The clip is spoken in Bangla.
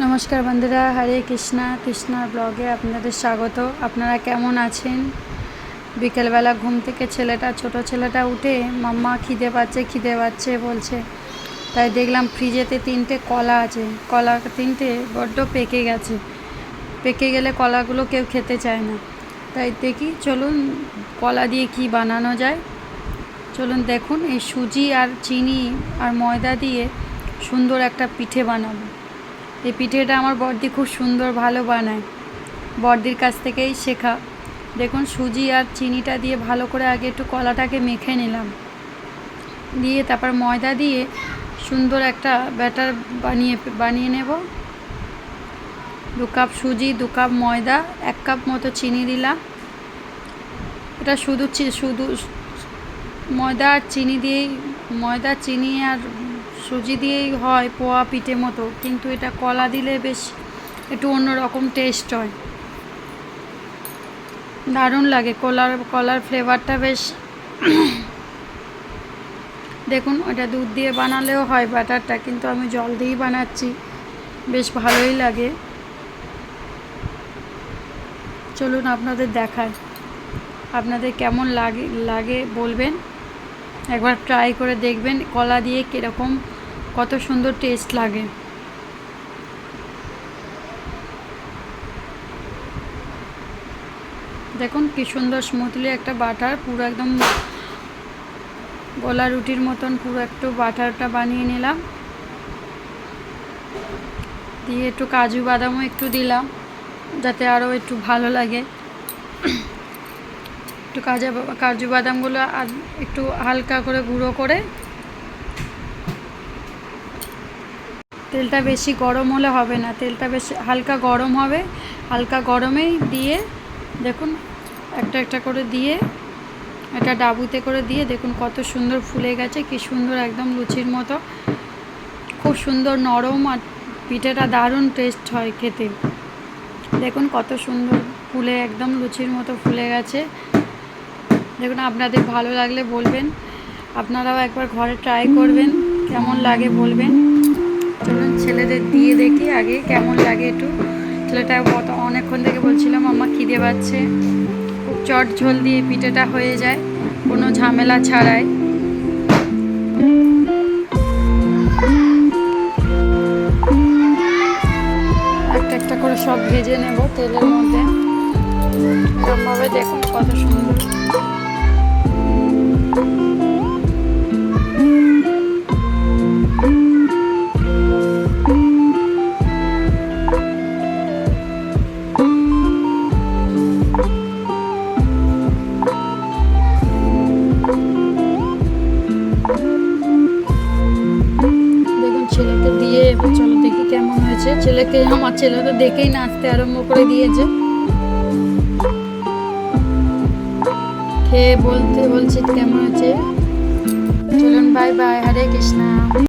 নমস্কার বন্ধুরা, হরে কৃষ্ণা কৃষ্ণার ব্লগে আপনাদের স্বাগত। আপনারা কেমন আছেন? বিকেলবেলা ঘুম থেকে ছোট ছেলেটা উঠে মাম্মা খিদে পাচ্ছে বলছে। তাই দেখলাম ফ্রিজেতে 3টে কলা আছে। কলা 3টে বড্ড পেকে গেলে কলাগুলো কেউ খেতে চায় না। তাই দেখি চলুন কলা দিয়ে কি বানানো যায়। চলুন দেখুন, এই সুজি আর চিনি আর ময়দা দিয়ে সুন্দর একটা পিঠে বানাবো। এই পিঠেটা আমার বড়দি খুব সুন্দর ভালো বানায়, বড়দির কাছ থেকেই শেখা। দেখুন, সুজি আর চিনিটা দিয়ে ভালো করে আগে একটু কলাটাকে মেখে নিলাম, দিয়ে তারপর ময়দা দিয়ে সুন্দর একটা ব্যাটার বানিয়ে নেব। 2 কাপ সুজি, 2 কাপ ময়দা, 1 কাপ মতো চিনি দিলাম। এটা শুধু ময়দা চিনি আর সুজি দিয়েই হয় পোয়া পিঠে মতো, কিন্তু এটা কলা দিলে বেশ একটু অন্যরকম টেস্ট হয়, দারুণ লাগে। কলার ফ্লেভারটা বেশ দেখুন, ওটা দুধ দিয়ে বানালেও হয় ব্যাটারটা, কিন্তু আমি জল দিয়েই বানাচ্ছি, বেশ ভালোই লাগে। চলুন আপনাদের দেখায়, আপনাদের কেমন লাগে বলবেন। একবার ট্রাই করে দেখবেন কলা দিয়ে কীরকম, কত সুন্দর টেস্ট লাগে। দেখুন কি সুন্দর স্মুথলি একটা বাটার, পুরো একদম গোলা রুটির মতন পুরো একটু বাটারটা বানিয়ে নিলাম। দিয়ে একটু কাজু বাদামও একটু দিলাম, যাতে আরও একটু ভালো লাগে। একটু কাজু বাদামগুলো আর একটু হালকা করে গুঁড়ো করে, তেলটা বেশি গরম হলে হবে না, তেলটা বেশি হালকা গরম হবে। হালকা গরমেই দিয়ে দেখুন একটা একটা করে দিয়ে, এটা ডাবুতে করে দিয়ে দেখুন কত সুন্দর ফুলে গেছে, কি সুন্দর একদম লুচির মতো, খুব সুন্দর নরম, আর পিঠেটা দারুণ টেস্ট হয় খেতে। দেখুন কত সুন্দর ফুলে একদম লুচির মতো ফুলে গেছে। দেখুন, আপনাদের ভালো লাগলে বলবেন, আপনারাও একবার ঘরে ট্রাই করবেন, কেমন লাগে বলবেন। চলুন ছেলেদের দিয়ে দেখি আগে কেমন লাগে একটু। ছেলেটা অনেকক্ষণ থেকে বলছিলাম আমার খিদে পাচ্ছে। খুব চট ঝোল দিয়ে পিঠেটা হয়ে যায়, কোনো ঝামেলা ছাড়াই। একটা একটা করে সব ভেজে নেব তেলের মধ্যে, এরকমভাবে। দেখুন কত সুন্দর। ছেলেকে দিয়ে চলো দেখি কেমন হয়েছে। আমার ছেলে তো দেখেই নাচতে আরম্ভ করে দিয়েছে, খেয়ে বলছি কেমন হয়েছে। চলুন, বাই বাই, হরে কৃষ্ণা।